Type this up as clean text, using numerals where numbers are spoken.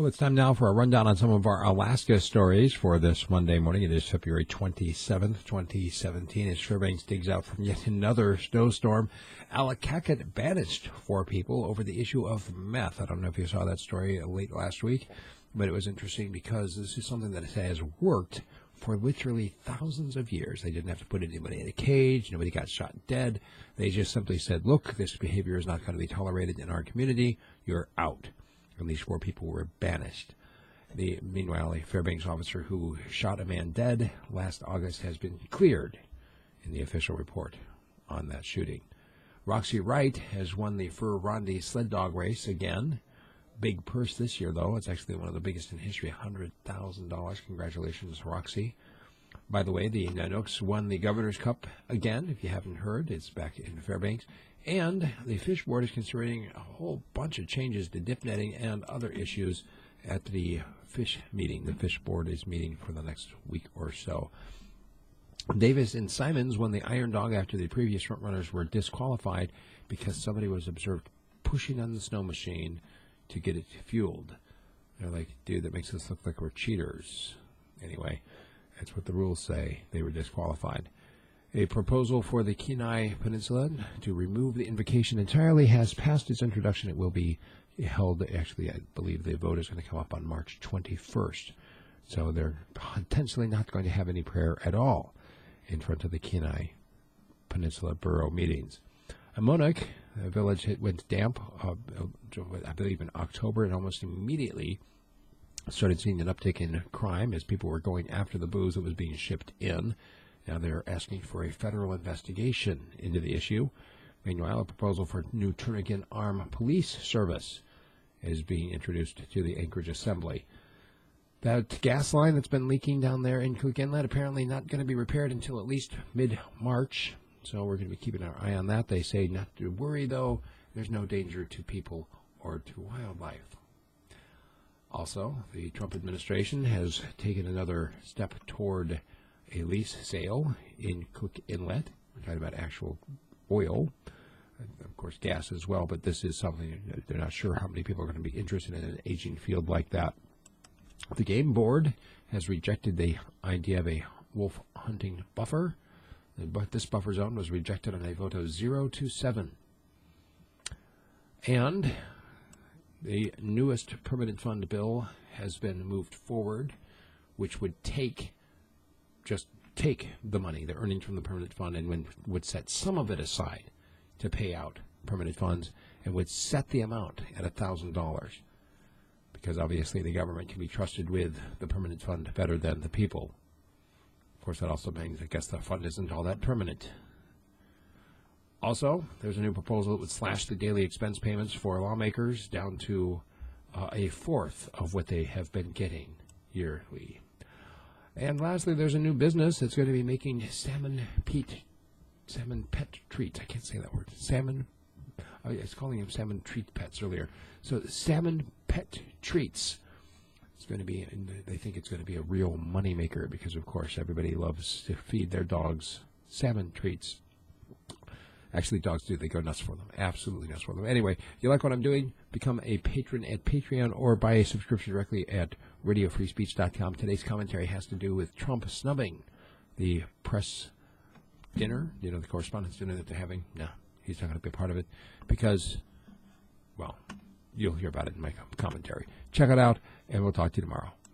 Well, it's time now for a rundown on some of our Alaska stories for this Monday morning. It is February 27th, 2017, as Fairbanks digs out from yet another snowstorm. Allakaket banished 4 people over the issue of meth. I don't know if you saw that story late last week, but it was interesting because this is something that has worked for literally thousands of years. They didn't have to put anybody in a cage. Nobody got shot dead. They just simply said, look, this behavior is not going to be tolerated in our community. You're out. And these 4 people were banished. Meanwhile, a Fairbanks officer who shot a man dead last August has been cleared in the official report on that shooting. Roxy Wright has won the Fur Rondy sled dog race again. Big purse this year, though. It's actually one of the biggest in history, $100,000. Congratulations, Roxy. By the way, the Nanooks won the Governor's Cup again. If you haven't heard, it's back in Fairbanks. And the Fish Board is considering a whole bunch of changes to dipnetting and other issues at the fish meeting. The Fish Board is meeting for the next week or so. Davis and Simons won the Iron Dog after the previous frontrunners were disqualified because somebody was observed pushing on the snow machine to get it fueled. They're like, dude, that makes us look like we're cheaters. Anyway, that's what the rules say. They were disqualified. A proposal for the Kenai Peninsula to remove the invocation entirely has passed its introduction. It will be held, actually, I believe the vote is going to come up on March 21st. So they're potentially not going to have any prayer at all in front of the Kenai Peninsula Borough meetings. Emmonak, a village, went damp, I believe, in October, and almost immediately started seeing an uptick in crime as people were going after the booze that was being shipped in. Now they're asking for a federal investigation into the issue. Meanwhile, a proposal for new Turnagain Arm police service is being introduced to the Anchorage Assembly. That gas line that's been leaking down there in Cook Inlet apparently not going to be repaired until at least mid-March. So we're going to be keeping our eye on that. They say not to worry, though. There's no danger to people or to wildlife. Also, the Trump administration has taken another step toward a lease sale in Cook Inlet. We're talking about actual oil, of course gas as well, but this is something they're not sure how many people are going to be interested in an aging field like that. The game board has rejected the idea of a wolf hunting buffer. But this buffer zone was rejected on a vote of 0-7. And the newest permanent fund bill has been moved forward, which would just take the money, the earnings from the permanent fund, and would set some of it aside to pay out permanent funds, and would set the amount at $1,000. Because obviously the government can be trusted with the permanent fund better than the people. Of course, that also means, I guess, the fund isn't all that permanent. Also, there's a new proposal that would slash the daily expense payments for lawmakers down to a fourth of what they have been getting yearly. And lastly, there's a new business that's going to be making salmon pet treats. I can't say that word. I was calling them salmon treat pets earlier. So salmon pet treats. It's going to be, they think it's going to be a real moneymaker because, of course, everybody loves to feed their dogs salmon treats. Actually, dogs do. They go nuts for them. Absolutely nuts for them. Anyway, you like what I'm doing? Become a patron at Patreon or buy a subscription directly at radiofreespeech.com. Today's commentary has to do with Trump snubbing the press dinner, the correspondence dinner that they're having. No, he's not going to be a part of it because, well, you'll hear about it in my commentary. Check it out, and we'll talk to you tomorrow.